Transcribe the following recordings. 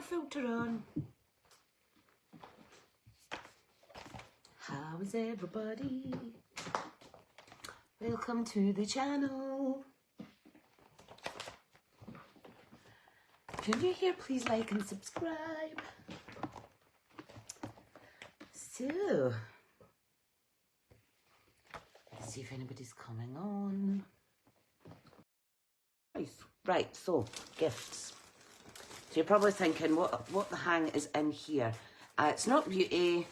filter on. How is everybody? Welcome to the channel. If you're new here, please like and subscribe. So, let's see if anybody's coming on. Nice. Right, so gifts. So you're probably thinking, what the hang is in here? It's not beauty,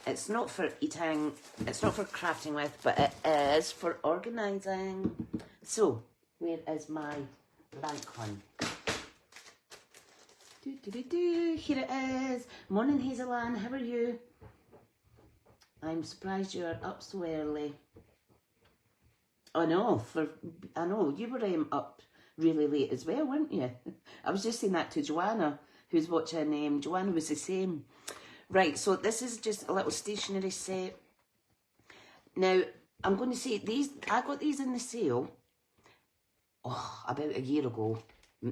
it's not for eating, it's not for crafting with, but it is for organising. So, where is my blank one? Here it is. Morning, Hazel Ann, how are you? I'm surprised you're up so early. I know, you were up really late as well, weren't you? I was just saying that to Joanna, who's watching. Joanna was the same. Right, so this is just a little stationery set. Now, I'm going to say I got these in the sale, about a year ago.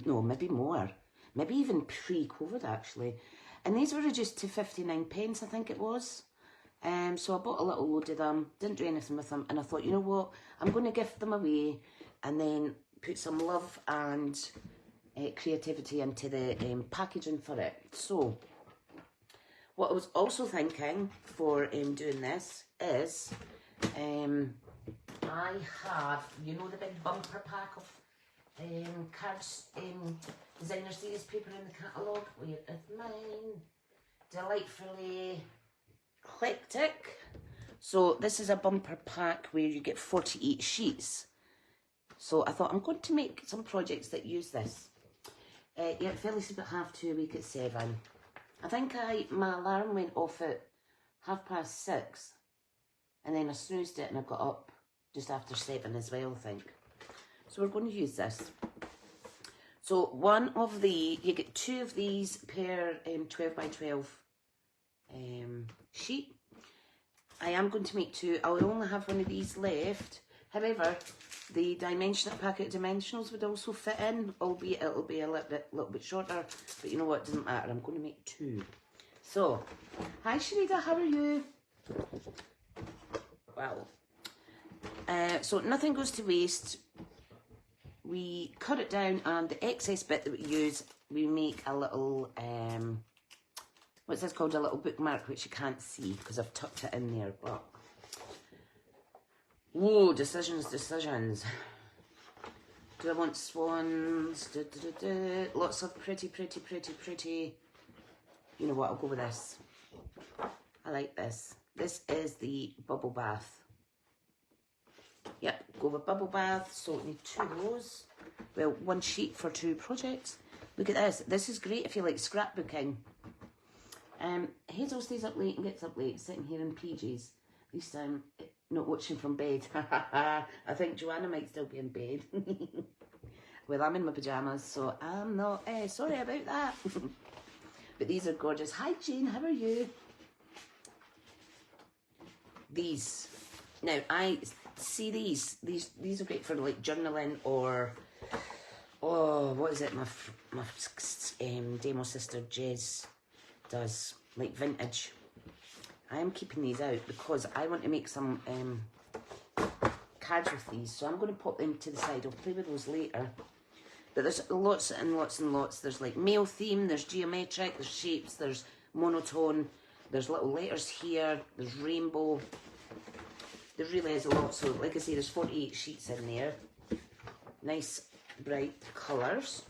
No, maybe more. Maybe even pre-COVID, actually. And these were just to 59 pence, I think it was. So I bought a little load of them, didn't do anything with them, and I thought, you know what, I'm going to gift them away and then put some love and creativity into the packaging for it. So, what I was also thinking for doing this is, I have, you know, the big bumper pack of cards, designer series paper in the catalogue. Where is mine? Delightfully eclectic. So this is a bumper pack where you get 48 sheets. So I thought I'm going to make some projects that use this. Yeah, fell asleep at 2:30, awake at 7. I think my alarm went off at 6:30, and then I snoozed it and I got up just after 7 as well, I think. So we're going to use this. So you get 2 of these per 12 by 12 sheet. I am going to make 2. I'll only have one of these left. However, the packet of dimensionals would also fit in, albeit it'll be a little bit shorter. But you know what? It doesn't matter. I'm going to make 2. So, hi Sharida, how are you? Wow. So nothing goes to waste. We cut it down, and the excess bit that we use, we make a little what's this called? A little bookmark, which you can't see because I've tucked it in there. But whoa, decisions. Do I want swans? Lots of pretty. You know what? I'll go with this. I like this. This is the bubble bath. Yep, go with bubble bath. So we need 2 of those. Well, 1 sheet for 2 projects. Look at this. This is great if you like scrapbooking. Hazel stays up late and gets up late, sitting here in PJs. At least I'm not watching from bed. I think Joanna might still be in bed. Well, I'm in my pyjamas, so I'm not sorry about that. But these are gorgeous. Hi Jane, how are you? These. Now, I see these are great for like journaling or, what is it, my demo sister Jez does, like vintage. I am keeping these out because I want to make some cards with these, so I'm going to pop them to the side. I'll play with those later. But there's lots and lots. There's like male theme, there's geometric, there's shapes, there's monotone, there's little letters here, there's rainbow. There really is a lot. So like I say, there's 48 sheets in there. Nice bright colours.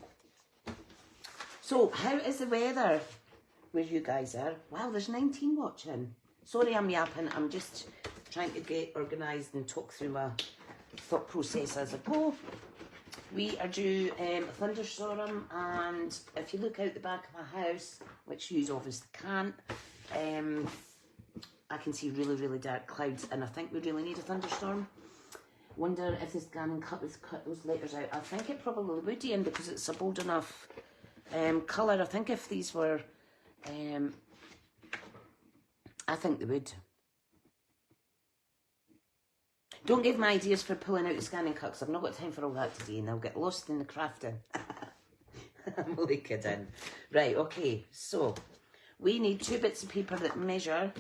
So how is the weather where you guys are? Wow, there's 19 watching. Sorry I'm yapping. I'm just trying to get organised and talk through my thought process as I go. We are due a thunderstorm, and if you look out the back of my house, which you obviously can't, I can see really dark clouds, and I think we really need a thunderstorm. Wonder if this Gannon cut those letters out. I think it probably would, Ian, because it's a bold enough colour. I think if these were, I think they would. Don't give me ideas for pulling out the scanning cut, because I've not got time for all that today, and I'll get lost in the crafting. I'm only kidding. Right, okay, so we need 2 bits of paper that measure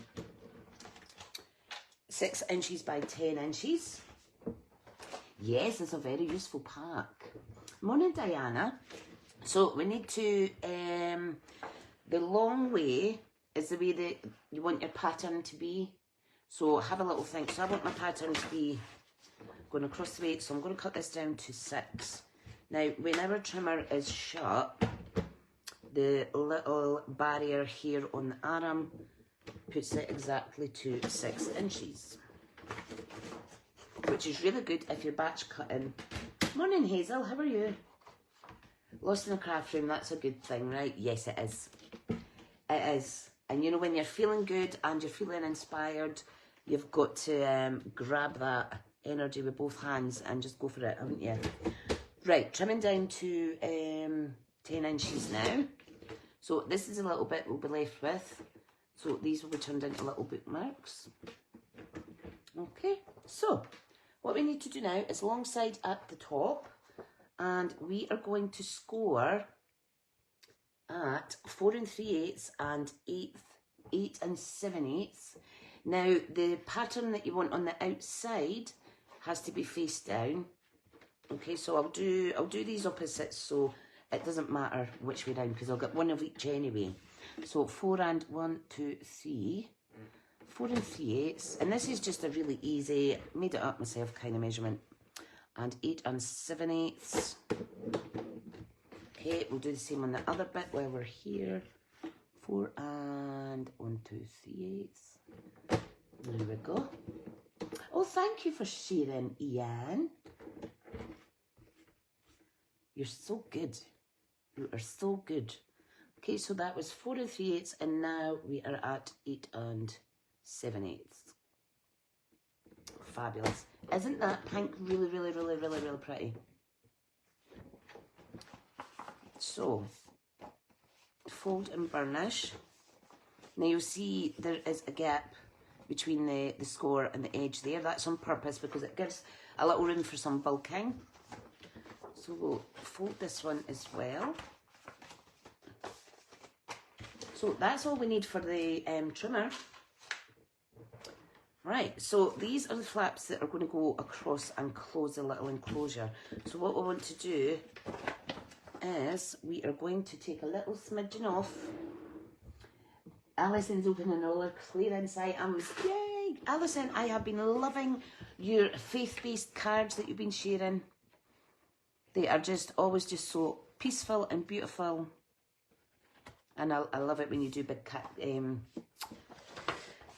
6 inches by 10 inches. Yes, it's a very useful pack. Morning, Diana. So we need to, the long way is the way that you want your pattern to be. So have a little think. So I want my pattern to be going across the way, so I'm going to cut this down to 6. Now, when our trimmer is shut, the little barrier here on the arm puts it exactly to 6 inches, which is really good if you're batch cutting. Morning, Hazel, how are you? Lost in a craft room, that's a good thing, right? Yes, it is. It is. And you know, when you're feeling good and you're feeling inspired, you've got to grab that energy with both hands and just go for it, haven't you? Right, trimming down to 10 inches now. So this is a little bit we'll be left with. So these will be turned into little bookmarks. Okay, so what we need to do now is alongside at the top, and we are going to score at 4 3/8 and 8 7/8. Now the pattern that you want on the outside has to be face down. Okay, so I'll do these opposites, so it doesn't matter which way down because I'll get one of each anyway. So 4 and 1, 2, 3, 4 3/8, and this is just a really easy, made it up myself kind of measurement. And 8 and 7/8. Okay, we'll do the same on the other bit while we're here. 4 and 1, 2, 3/8. There we go. Oh, thank you for sharing, Ian. You're so good. You are so good. Okay, so that was 4 3/8, and now we are at 8 and 7/8. Fabulous. Isn't that pink really, really, really, really, really pretty? So, fold and burnish. Now you'll see there is a gap between the score and the edge there. That's on purpose because it gives a little room for some bulking. So we'll fold this one as well. So that's all we need for the trimmer. Right, so these are the flaps that are going to go across and close the little enclosure. So what we want to do is we are going to take a little smidgen off. Alison's opening all her clearance items. Yay! Alison, I have been loving your faith-based cards that you've been sharing. They are just always just so peaceful and beautiful. And I love it when you do big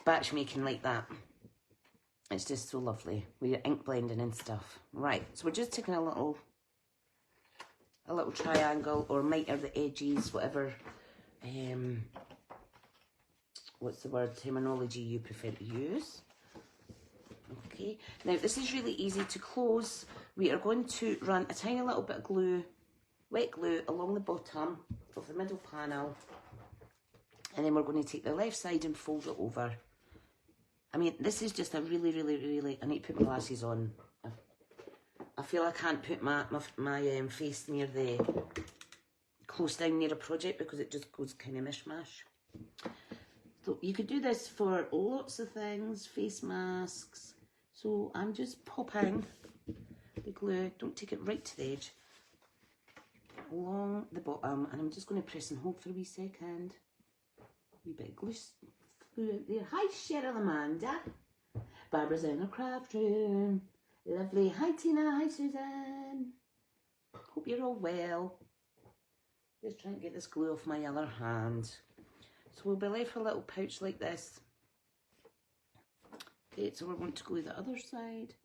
batch making like that. It's just so lovely with your ink blending and stuff. Right, so we're just taking a little triangle or miter the edges, whatever, what's the word, terminology you prefer to use. Okay, now this is really easy to close. We are going to run a tiny little bit of glue, wet glue, along the bottom of the middle panel. And then we're going to take the left side and fold it over. I mean, this is just a really, really, really, I need to put my glasses on. I feel I can't put my face near the, close down near a project because it just goes kind of mishmash. So you could do this for lots of things, face masks. So I'm just popping the glue, don't take it right to the edge, along the bottom, and I'm just going to press and hold for a wee second. Wee bit of glue out there. Hi Cheryl Amanda. Barbara's in her craft room. Lovely. Hi Tina. Hi Susan. Hope you're all well. Just trying to get this glue off my other hand. So we'll be left with a little pouch like this. Okay, so we're going to glue the other side.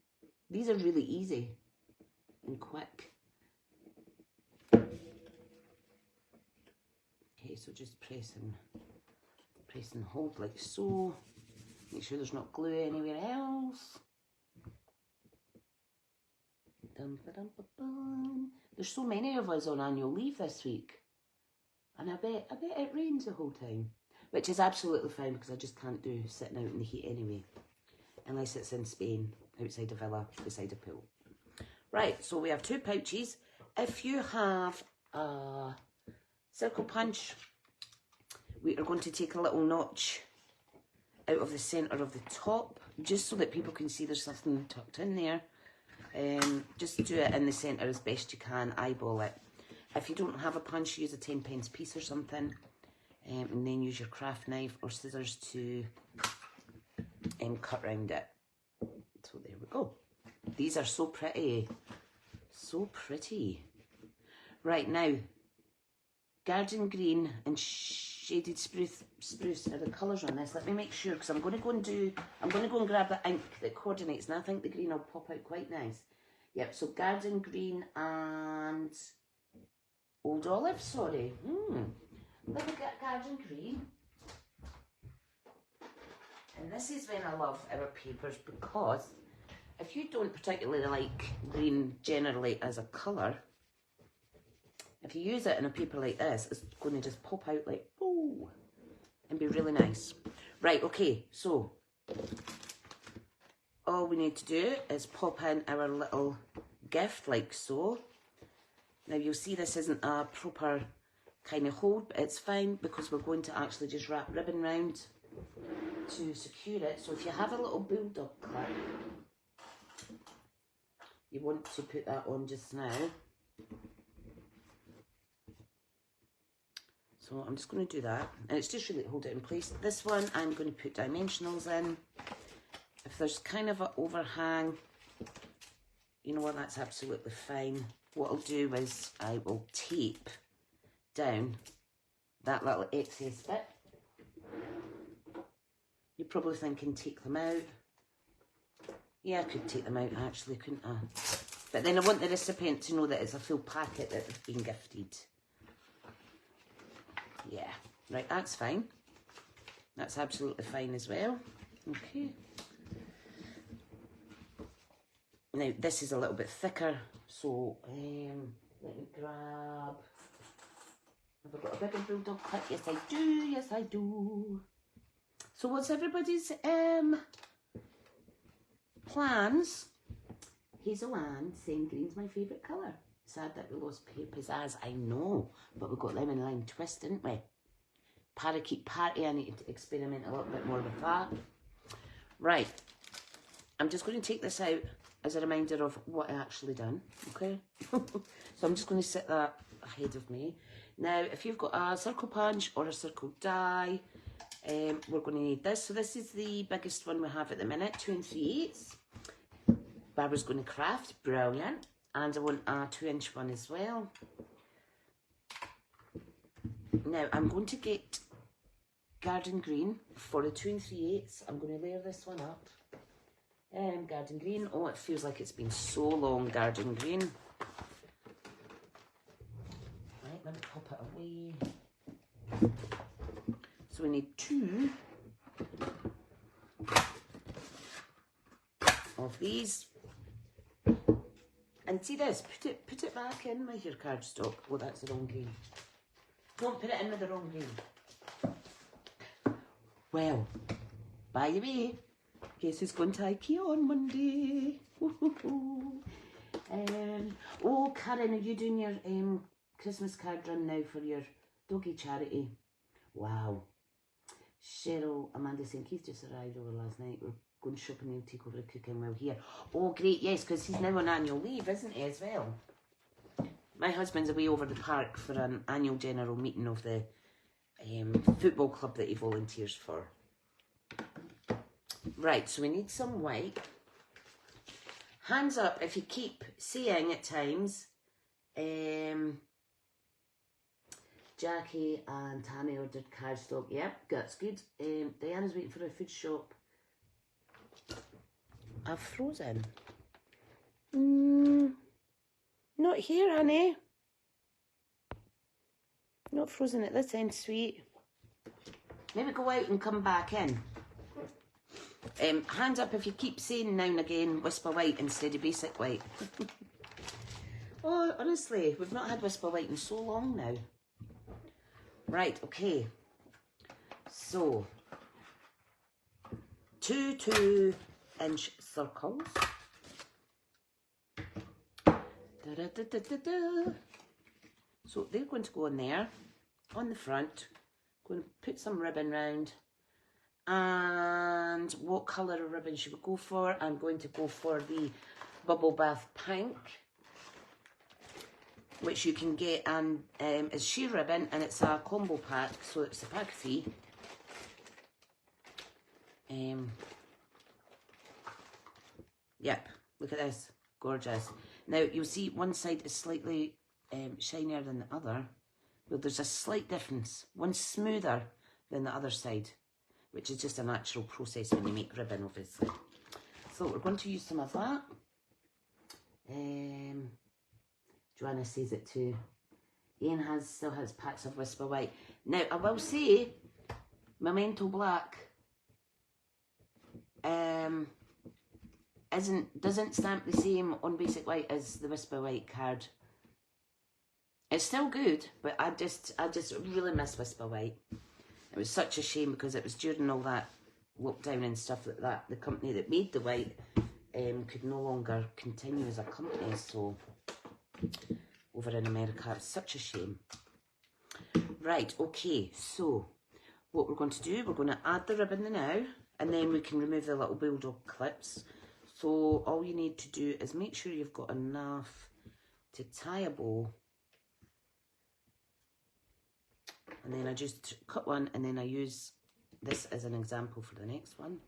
These are really easy and quick. Okay, so just press and hold like so. Make sure there's not glue anywhere else. There's so many of us on annual leave this week, and I bet it rains the whole time, which is absolutely fine because I just can't do sitting out in the heat anyway, unless it's in Spain, outside a villa, beside a pool. Right, so we have 2 pouches. If you have a circle punch. We are going to take a little notch out of the centre of the top, just so that people can see there's something tucked in there. Just do it in the centre as best you can, eyeball it. If you don't have a punch, use a 10p piece or something, and then use your craft knife or scissors to cut round it. So there we go. These are so pretty. So pretty. Right, now, garden green and shaded spruce are the colours on this. Let me make sure, because I'm going to go and grab the ink that coordinates, and I think the green will pop out quite nice. Yep, so garden green and old olive, sorry. Look at garden green. And this is when I love our papers, because if you don't particularly like green generally as a colour, if you use it in a paper like this, it's going to just pop out like, oh, and be really nice. Right, okay, so all we need to do is pop in our little gift like so. Now you'll see this isn't a proper kind of hold, but it's fine because we're going to actually just wrap ribbon round to secure it. So if you have a little bulldog clip, you want to put that on just now. So I'm just going to do that, and it's just really hold it in place. This one I'm going to put dimensionals in. If there's kind of an overhang, you know what, that's absolutely fine. What I'll do is I will tape down that little excess bit. You're probably thinking, take them out. Yeah, I could take them out actually, couldn't I? But then I want the recipient to know that it's a full packet that they've been gifted. Yeah, right, that's fine. That's absolutely fine as well. Okay. Now, this is a little bit thicker, so let me grab... Have I got a bigger bulldog clip? Yes, I do. Yes, I do. So what's everybody's plans? Hazel Ann saying green's my favourite colour. Sad that we lost pizzazz, I know, but we got lemon lime twist, didn't we? Parakeet party, I need to experiment a little bit more with that. Right, I'm just going to take this out as a reminder of what I actually done, okay? So I'm just going to set that ahead of me. Now, if you've got a circle punch or a circle die, we're going to need this. So this is the biggest one we have at the minute, 2 3/8. Barbara's going to craft, brilliant. And I want a 2-inch one as well. Now, I'm going to get garden green for the 2 3/8. I'm going to layer this one up. Garden green. Oh, it feels like it's been so long, garden green. Right, let me pop it away. So we need 2 of these. And see this, put it back in with your cardstock. Oh, that's the wrong green. Don't put it in with the wrong green. Well, by the way, guess who's going to IKEA on Monday? Oh, Karen, are you doing your Christmas card run now for your doggy charity? Wow. Cheryl, Amanda saying Keith just arrived over last night. We're going shopping and take over the cooking while here. Oh, great, yes, because he's now on annual leave, isn't he, as well? My husband's away over the park for an annual general meeting of the football club that he volunteers for. Right, so we need some white. Hands up if you keep saying at times, Jackie and Tammy ordered cardstock. Yep, that's good. Diana's waiting for a food shop. I've frozen. Not here, honey. Not frozen at this end, sweet. Maybe go out and come back in. Hands up if you keep saying now and again Whisper White instead of Basic White. Oh, honestly, we've not had Whisper White in so long now. Right, okay. So, 2 2-inch circles. Da, da, da, da, da, da. So they're going to go in there. on the front. Going to put some ribbon round. And what colour of ribbon should we go for? I'm going to go for the Bubble Bath Pink, which you can get, and it's sheer ribbon, and it's a combo pack, so it's a pack of 3. Yep, look at this, gorgeous. Now you'll see one side is slightly shinier than the other. Well, there's a slight difference. One's smoother than the other side, which is just a natural process when you make ribbon, obviously. So we're going to use some of that. Joanna says it too. Ian still has packs of Whisper White. Now, I will say, Memento Black doesn't stamp the same on Basic White as the Whisper White card. It's still good, but I just really miss Whisper White. It was such a shame because it was during all that lockdown and stuff like that. The company that made the white could no longer continue as a company, so over in America, it's such a shame. Right, okay, so what we're going to do, we're going to add the ribbon now, and then we can remove the little bulldog clips. So all you need to do is make sure you've got enough to tie a bow. And then I just cut one, and then I use this as an example for the next one,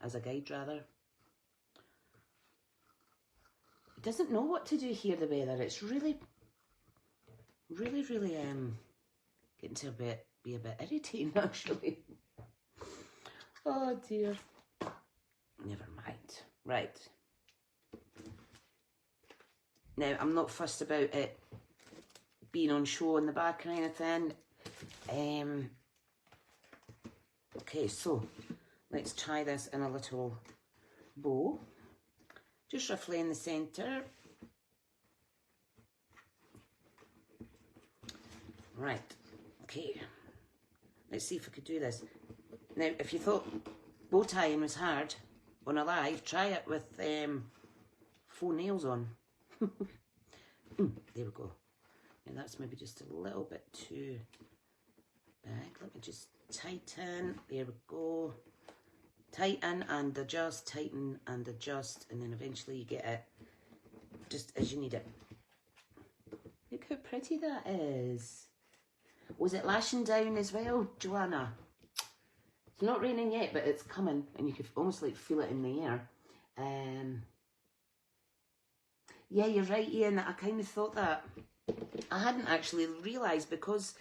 as a guide rather. It doesn't know what to do here, the weather. It's really getting to be a bit irritating actually. Oh dear. Never mind. Right. Now I'm not fussed about it being on show in the back or anything. Okay, so let's tie this in a little bow, just roughly in the centre. Right, okay, let's see if we could do this. Now, if you thought bow tying was hard on a live, try it with faux nails on. There we go. Now that's maybe just a little bit too back. Let me just tighten. There we go. Tighten and adjust, tighten and adjust, and then eventually you get it just as you need it. Look how pretty that is. Was it lashing down as well, Joanna? It's not raining yet, but it's coming, and you could almost like feel it in the air. Yeah, you're right, Ian. I kind of thought that. I hadn't actually realised because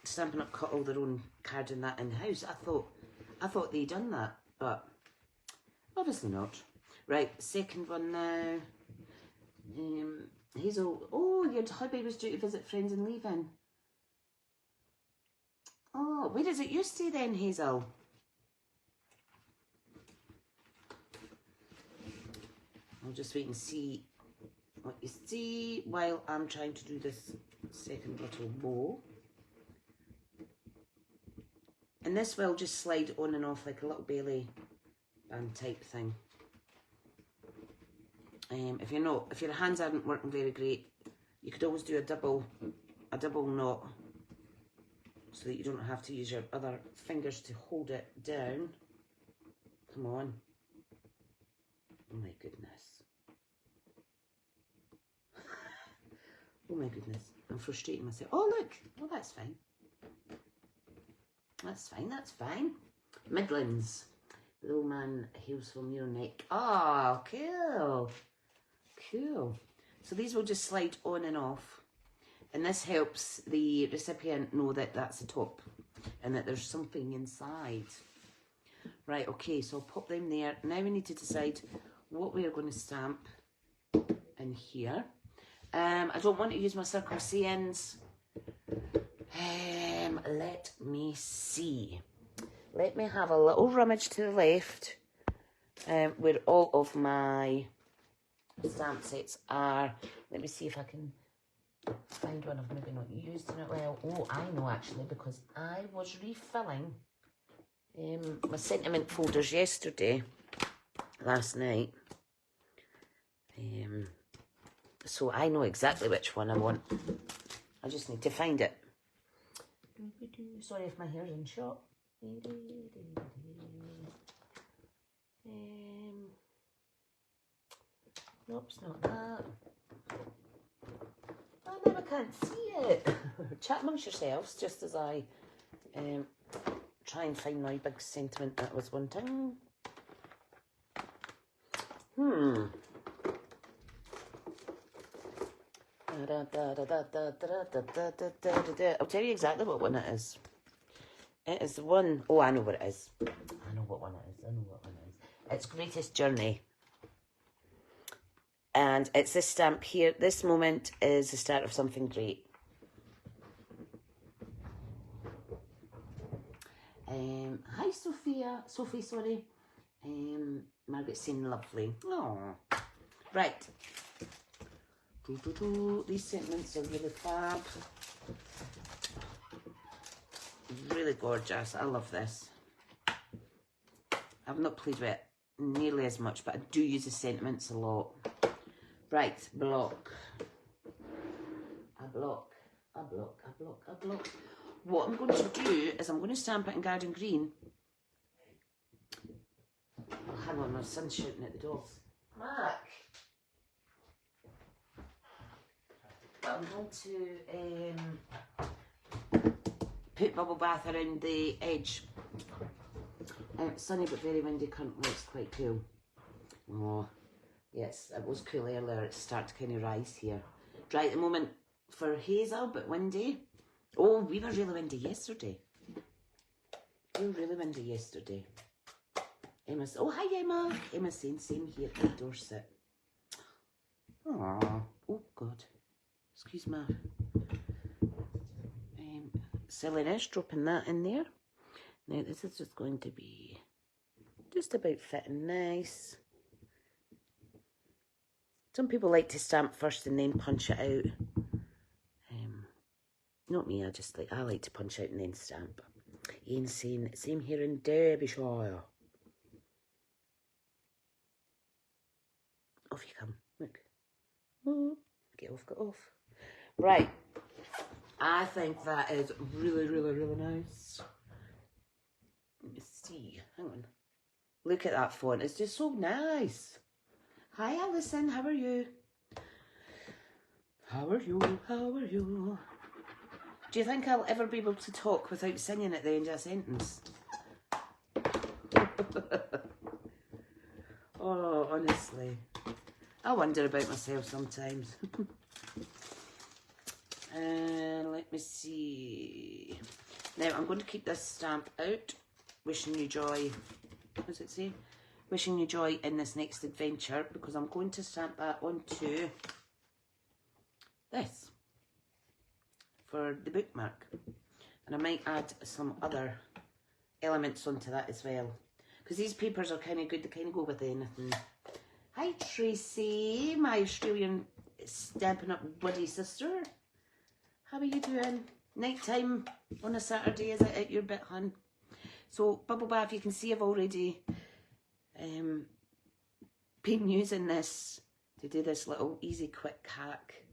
Stampin' Up cut all their own cards and that in house. I thought they'd done that, but obviously not. Right, second one now. Hazel. Oh, your hubby was due to visit friends and leaving. Oh, where does it you stay then, Hazel? I'll just wait and see what you see while I'm trying to do this second little bow. And this will just slide on and off like a little belly band type thing. If your hands aren't working very great, you could always do a double knot so that you don't have to use your other fingers to hold it down. Come on. Oh my goodness. Oh my goodness. I'm frustrating myself. Oh look. Oh, that's fine. That's fine, that's fine. Midlands. The old man hails from your neck. Oh, cool. Cool. So these will just slide on and off. And this helps the recipient know that that's the top and that there's something inside. Right, okay, so I'll pop them there. Now we need to decide what we are going to stamp in here. I don't want to use my circle C-ends. Let me see. Let me have a little rummage to the left where all of my stamp sets are. Let me see if I can find one I've maybe not used in it well. Oh, I know actually, because I was refilling my sentiment folders last night. So I know exactly which one I want. I just need to find it. Sorry if my hair's in shot. Nope, it's not that. Oh, now I can't see it. Chat amongst yourselves just as I try and find my big sentiment that was one time. I'll tell you exactly what one it is. It is the one, oh, I know what it is. I know what one it is. It's Greatest Journey. And it's this stamp here. This moment is the start of something great. Hi, Sophie, sorry. Margaret's saying lovely. Oh, right. These sentiments are really fab. Really gorgeous. I love this. I've not played with it nearly as much, but I do use the sentiments a lot. Right, block. A block. What I'm going to do is I'm going to stamp it in Garden Green. Oh, hang on, my son's shouting at the dogs. Mark! I'm going to put bubble bath around the edge. Sunny but very windy currently, it's quite cool. Oh, yes, it was cool earlier, it's starting to kind of rise here. Dry at the moment for Hazel, but windy. Oh, we were really windy yesterday. Emma's, oh hi Emma. Emma's saying same here at Dorset. Aww, oh God. Excuse me. Silliness, dropping that in there. Now this is just going to be just about fitting nice. Some people like to stamp first and then punch it out. Not me, I like to punch out and then stamp. Ian's saying, same here in Derbyshire. Off you come, look. Oh, get off. Right, I think that is really nice. Let me see, hang on. Look at that font, it's just so nice. Hi Alison, how are you? How are you? Do you think I'll ever be able to talk without singing at the end of a sentence? Oh, honestly. I wonder about myself sometimes. Let me see. Now, I'm going to keep this stamp out. Wishing you joy. What does it say? Wishing you joy in this next adventure, because I'm going to stamp that onto this for the bookmark, and I might add some other elements onto that as well, because these papers are kind of good, they kind of go with anything. Hi Tracy, my Australian Stampin' Up buddy sister, how are you doing? Night time on a Saturday, is it at your bit, hun? So bubble bath, you can see I've already been using this to do this little easy quick hack.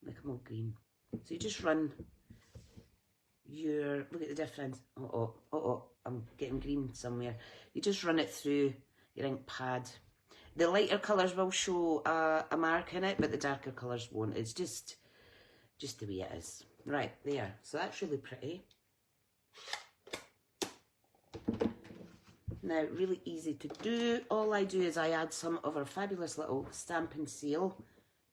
Look, I'm all green. So you just run your, look at the difference. I'm getting green somewhere. You just run it through your ink pad. The lighter colours will show a mark in it, but the darker colours won't. It's just the way it is. Right, there. So that's really pretty. Now, really easy to do. All I do is I add some of our fabulous little Stampin' Seal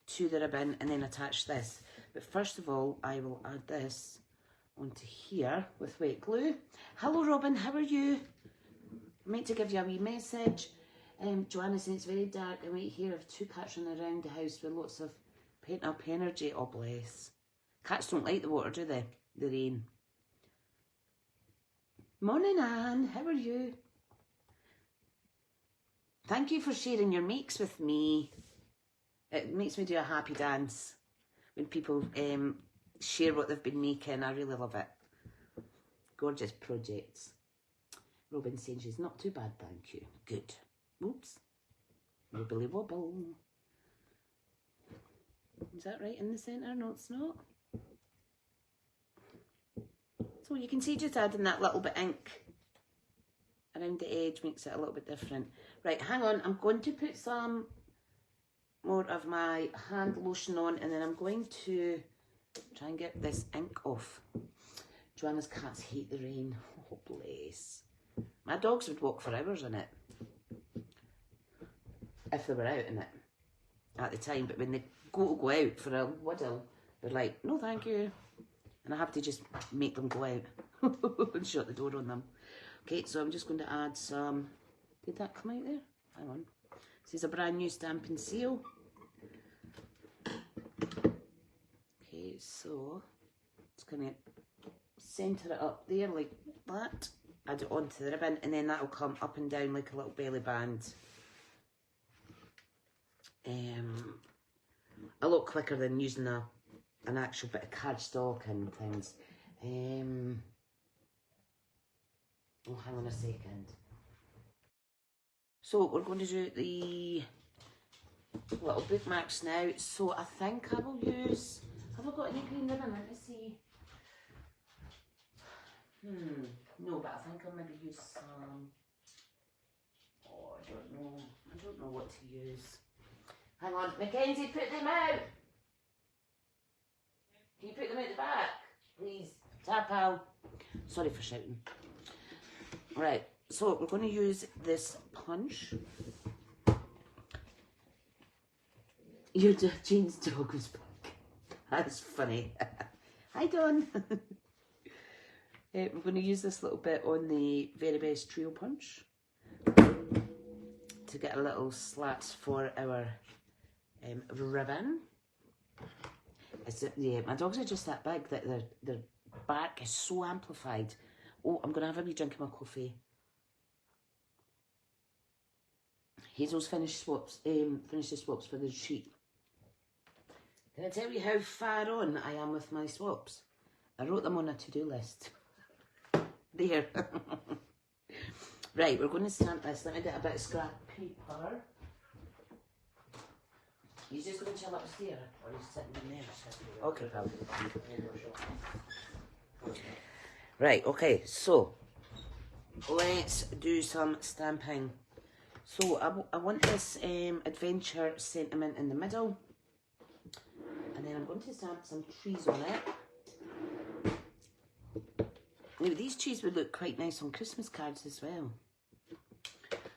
to the ribbon and then attach this. But first of all, I will add this onto here with wet glue. Hello Robin, how are you? I meant to give you a wee message. Joanna says it's very dark. I might hear of 2 cats running around the house with lots of pent up energy. Oh bless. Cats don't like the water, do they? The rain. Morning Anne, how are you? Thank you for sharing your makes with me. It makes me do a happy dance when people share what they've been making. I really love it. Gorgeous projects. Robin saying she's not too bad, thank you. Good. Oops. Wobbly wobble. Is that right in the centre? No, it's not. It's So you can see just adding that little bit ink around the edge makes it a little bit different. Right, hang on, I'm going to put some more of my hand lotion on, and then I'm going to try and get this ink off. Joanna's cats hate the rain. Oh, bless. My dogs would walk for hours in it if they were out in it at the time, but when they go out for a whittle, they're like, no thank you. And I have to just make them go out and shut the door on them. Okay, so I'm just going to add some, did that come out there? Hang on. This is a brand new Stampin' Seal. Okay, so just going to centre it up there like that. Add it onto the ribbon, and then that'll come up and down like a little belly band. A lot quicker than using an actual bit of cardstock and things. Oh, hang on a second. So we're going to do the little bookmarks now. So I think I will use, have I got any green ribbon? Let me see. No, but I think I'll maybe use some, oh, I don't know what to use. Hang on, Mackenzie, put them out. Can you put them out the back, please? Tap out. Sorry for shouting. Right, so we're going to use this punch. Your Jane's dog was back. That's funny. Hi, Dawn. We're going to use this little bit on the Very Best Trio Punch to get a little slats for our ribbon. Yeah, my dogs are just that big that their bark is so amplified. Oh, I'm going to have a wee drink of my coffee. Hazel's finished the swaps for the sheet. Can I tell you how far on I am with my swaps? I wrote them on a to-do list. There. Right, we're going to stamp this. Let me get a bit of scrap paper. He's just going to chill upstairs, or he's sitting in there. Okay, pal. Right, okay, so let's do some stamping. So I want this adventure sentiment in the middle, and then I'm going to stamp some trees on it. Now these trees would look quite nice on Christmas cards as well.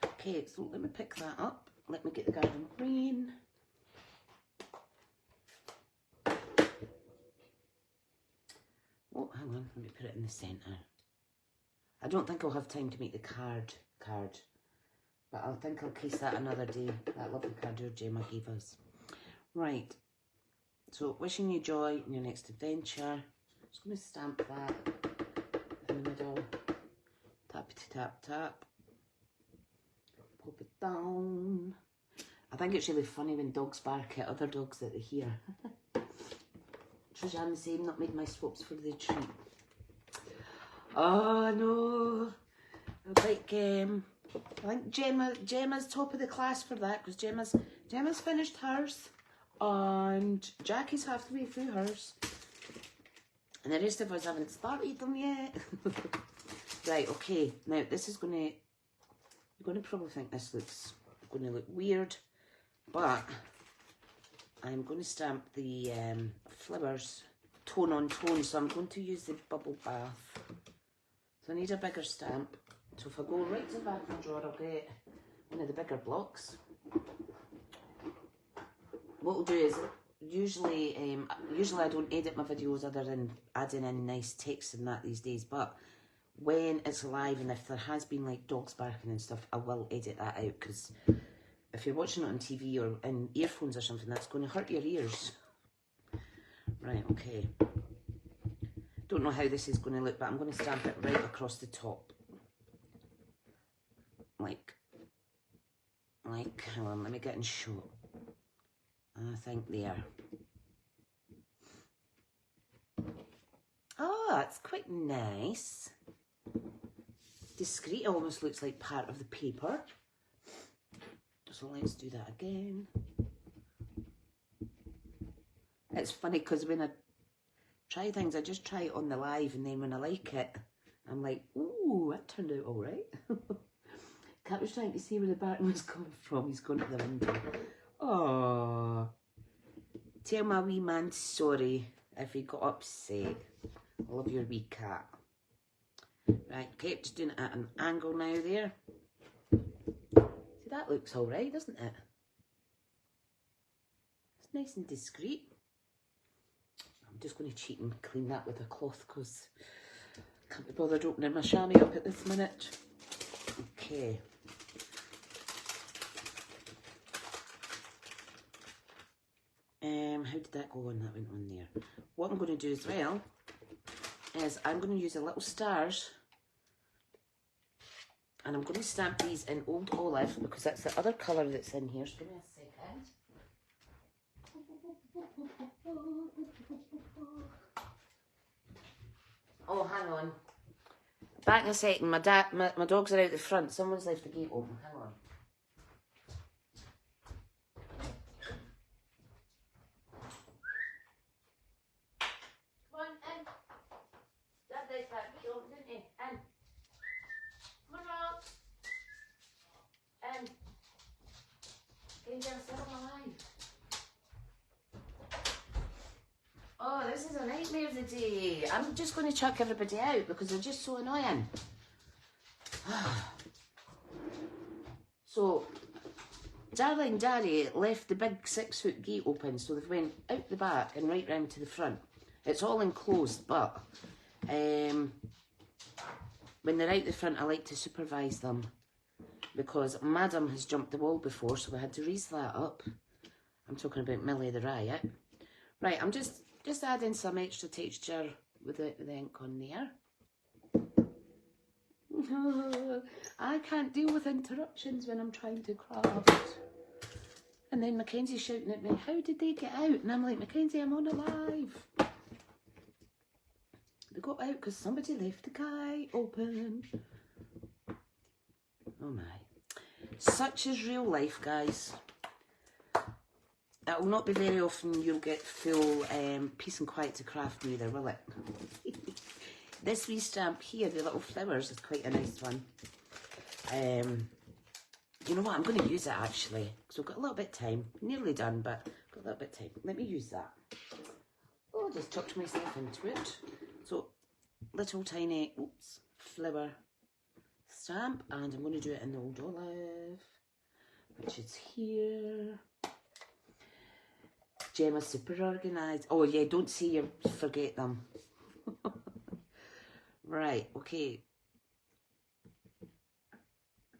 Okay, so let me pick that up. Let me get the garden green. Oh, hang on, let me put it in the centre. I don't think I'll have time to make the card, but I think I'll case that another day. That lovely card your Gemma gave us. Right, so wishing you joy in your next adventure. Just going to stamp that in the middle. Tappity tap tap. Pop it down. I think it's really funny when dogs bark at other dogs that they hear. Tricia, I'm the same, not made my swaps for the treat. Oh no. Like, I think Gemma's top of the class for that, because Gemma's finished hers and Jackie's half the way through hers. And the rest of us haven't started them yet. Right, okay. Now this is you're gonna probably think this looks gonna look weird, but I'm going to stamp the flowers tone on tone, so I'm going to use the bubble bath. So I need a bigger stamp. So if I go right to the back of the drawer, I'll get one of the bigger blocks. What we'll do is, usually I don't edit my videos other than adding in nice text and that these days, but when it's live and if there has been like dogs barking and stuff, I will edit that out, because if you're watching it on TV or in earphones or something, that's going to hurt your ears. Right, okay. Don't know how this is going to look, but I'm going to stamp it right across the top. Like, hang on, let me get in shot. I think there. Oh, it's quite nice. Discreet, it almost looks like part of the paper. So let's do that again. It's funny because when I try things. I just try it on the live, and then when I like it, I'm like, ooh, that turned out all right. Cat was trying to see where the baton was coming from. He's gone to the window. Oh, tell my wee man sorry if he got upset. I love your wee cat. Right, okay, just doing it at an angle now there. See, that looks all right, doesn't it? It's nice and discreet. I'm just going to cheat and clean that with a cloth because I can't be bothered opening my chamois up at this minute. Okay. How did that go on? That went on there. What I'm going to do as well is I'm going to use a little stars, and I'm going to stamp these in Old Olive because that's the other colour that's in here. So give me a second. Oh, hang on. Back in a second. My dogs are out the front. Someone's left the gate open. Hang on. Come on, in. Dad left that gate open, didn't he? In. Come on, Rob. In. Can you get yourself alive? Oh, this is a nightmare of the day. I'm just going to chuck everybody out because they're just so annoying. So, Darla and Daddy left the big 6-foot gate open, so they've went out the back and right round to the front. It's all enclosed, but when they're out the front, I like to supervise them because Madam has jumped the wall before, so we had to raise that up. I'm talking about Millie the Riot. Right, I'm just adding some extra texture with the ink on there. I can't deal with interruptions when I'm trying to craft. And then Mackenzie's shouting at me, how did they get out? And I'm like, Mackenzie, I'm on a live. They got out because somebody left the guy open. Oh my. Such is real life, guys. It will not be very often you'll get full peace and quiet to craft neither, will it? This wee stamp here, the little flowers, is quite a nice one. You know what, I'm going to use it actually, because we've got a little bit of time. Nearly done, but got a little bit of time. Let me use that. Oh, just tucked myself into it. So, little tiny, oops, flower stamp, and I'm going to do it in the Old Olive, which is here. Gemma's super organised. Oh yeah, don't say you forget them. Right, okay.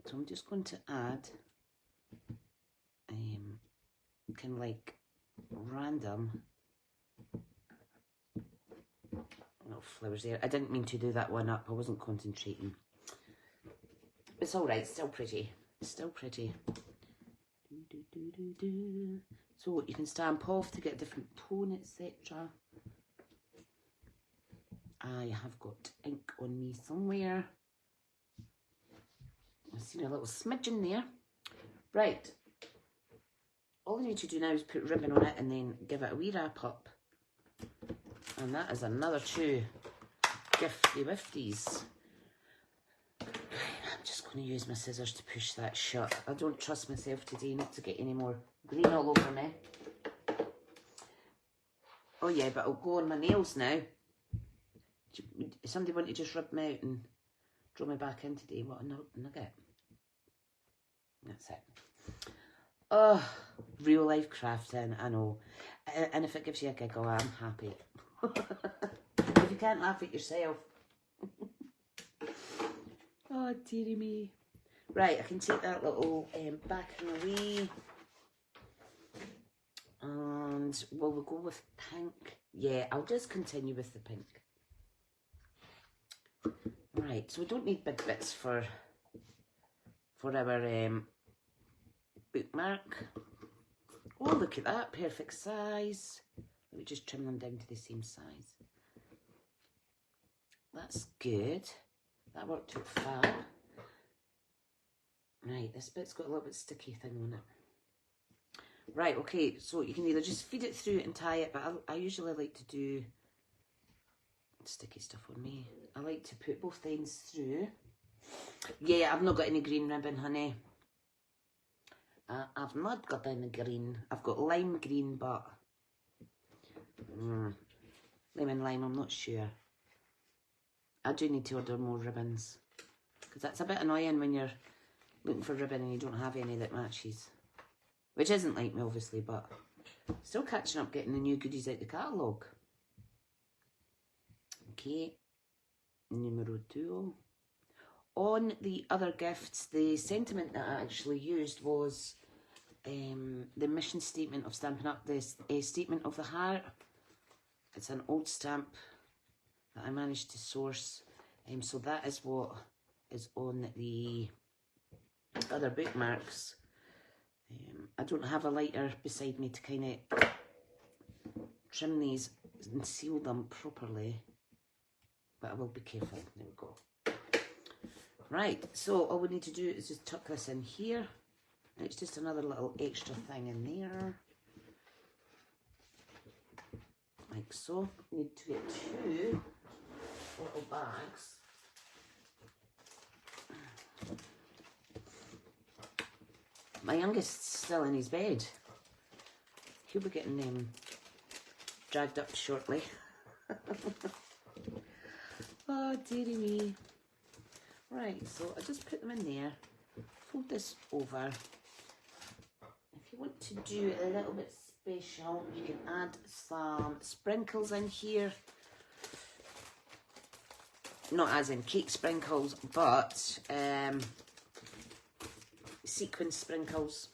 So I'm just going to add kind of like random little flowers there. I didn't mean to do that one up. I wasn't concentrating. It's all right. Still pretty. Still pretty. So you can stamp off to get a different tone, etc. I have got ink on me somewhere. I've seen a little smidgen there. Right. All I need to do now is put ribbon on it and then give it a wee wrap up. And that is another 2 gifty wifties. I'm just going to use my scissors to push that shut. I don't trust myself today not to get any more green all over me. Oh yeah, but I'll go on my nails now. Somebody want to just rub me out and draw me back in today? What a nugget. That's it. Oh, real life crafting, I know. And if it gives you a giggle, I'm happy. If you can't laugh at yourself. Oh, dearie me. Right, I can take that little backing away. And will we go with pink? Yeah, I'll just continue with the pink. Right, so we don't need big bits for our bookmark. Oh, look at that, perfect size. Let me just trim them down to the same size. That's good. That worked out fab. Right, this bit's got a little bit sticky thing on it. Right, okay, so you can either just feed it through and tie it, but I usually like to do sticky stuff on me. I like to put both ends through. Yeah, I've not got any green ribbon, honey. I've not got any green. I've got lime green, but lemon lime, I'm not sure. I do need to order more ribbons, because that's a bit annoying when you're looking for ribbon and you don't have any that matches. Which isn't like me, obviously, but still catching up getting the new goodies out the catalogue. Okay, numero 2. On the other gifts, the sentiment that I actually used was the mission statement of Stampin' Up, this statement of the heart. It's an old stamp that I managed to source. So that is what is on the other bookmarks. I don't have a lighter beside me to kind of trim these and seal them properly, but I will be careful. There we go. Right, so all we need to do is just tuck this in here. It's just another little extra thing in there. Like so. We need to get 2 little bags. My youngest's still in his bed. He'll be getting dragged up shortly. Oh, dearie me. Right, so I just put them in there. Fold this over. If you want to do it a little bit special, you can add some sprinkles in here. Not as in cake sprinkles, but sequin sprinkles.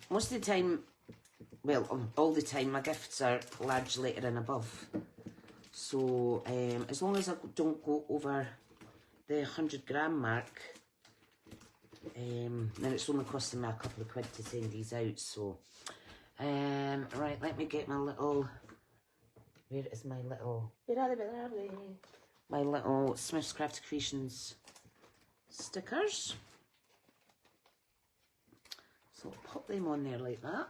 Most of the time, well, all the time, my gifts are large letter and above. So as long as I don't go over the 100-gram mark, then it's only costing me a couple of quid to send these out. So right, let me get my little, where is my little, my little Smith's Crafty Creations stickers. So pop them on there like that.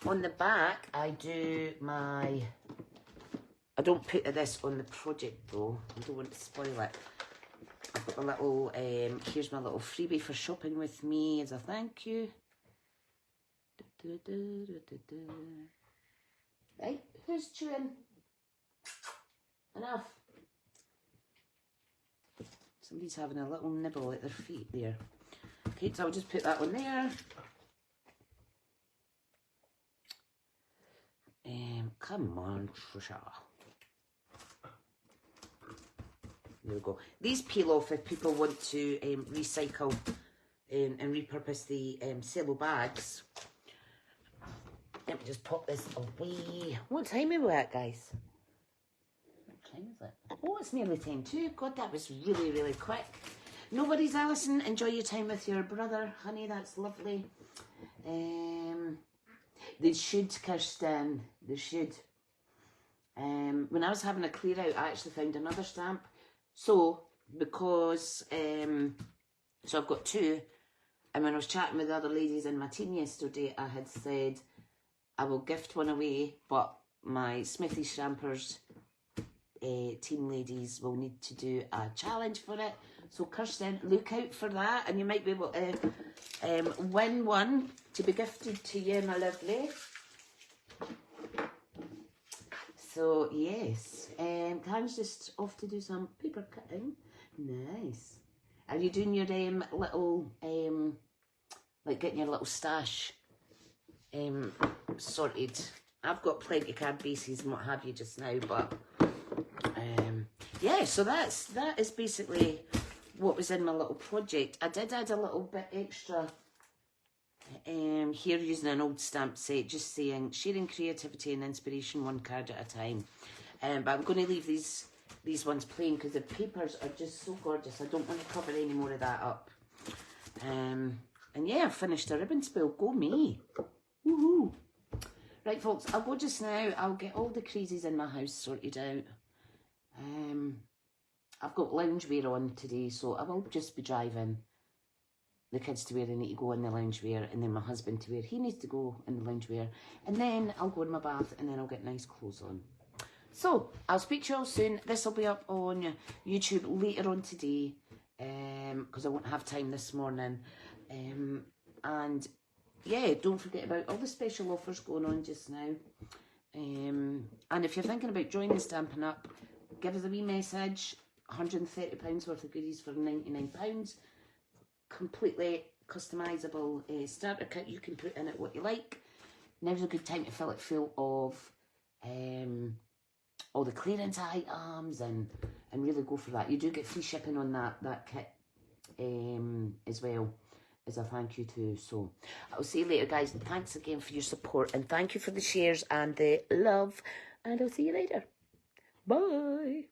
On the back, I do my, I don't put this on the project though, I don't want to spoil it. I've got a little, here's my little freebie for shopping with me as a thank you. Right, who's chewing? Enough. Somebody's having a little nibble at their feet there. Okay, so I'll just put that on there. Come on, Tricia. There we go. These peel off if people want to recycle and repurpose the cello bags. Let me just pop this away. What time are we at, guys? What time is it? Oh, it's nearly 10 too. God, that was really, really quick. No worries, Alison. Enjoy your time with your brother, honey. That's lovely. They should, Kirsten. They should. When I was having a clear out, I actually found another stamp. So, because, so I've got 2. And when I was chatting with the other ladies in my team yesterday, I had said, I will gift one away, but my Smithy Stampers team ladies will need to do a challenge for it. So Kirsten, look out for that, and you might be able to win one to be gifted to you, my lovely. So yes, Karen's just off to do some paper cutting. Nice. Are you doing your little like getting your little stash sorted? I've got plenty of card bases and what have you just now, but yeah. So that is basically what was in my little project. I did add a little bit extra here using an old stamp set, just saying sharing creativity and inspiration one card at a time. But I'm going to leave these ones plain because the papers are just so gorgeous. I don't want to cover any more of that up. And yeah, I've finished a ribbon spill. Go me. Woohoo. Right, folks, I'll go just now. I'll get all the crazies in my house sorted out. I've got loungewear on today, so I will just be driving. the kids to wear, they need to go in the loungewear, and then my husband to wear, he needs to go in the loungewear, and then I'll go in my bath, and then I'll get nice clothes on. So, I'll speak to you all soon. This will be up on YouTube later on today, because I won't have time this morning. And yeah, don't forget about all the special offers going on just now. And if you're thinking about joining Stampin' Up, give us a wee message. £130 worth of goodies for £99. Completely customisable starter kit. You can put in it what you like. Now's a good time to fill it full of all the clearance items and really go for that. You do get free shipping on that kit as well, as a thank you too. So I'll see you later, guys, and thanks again for your support, and thank you for the shares and the love, and I'll see you later. Bye.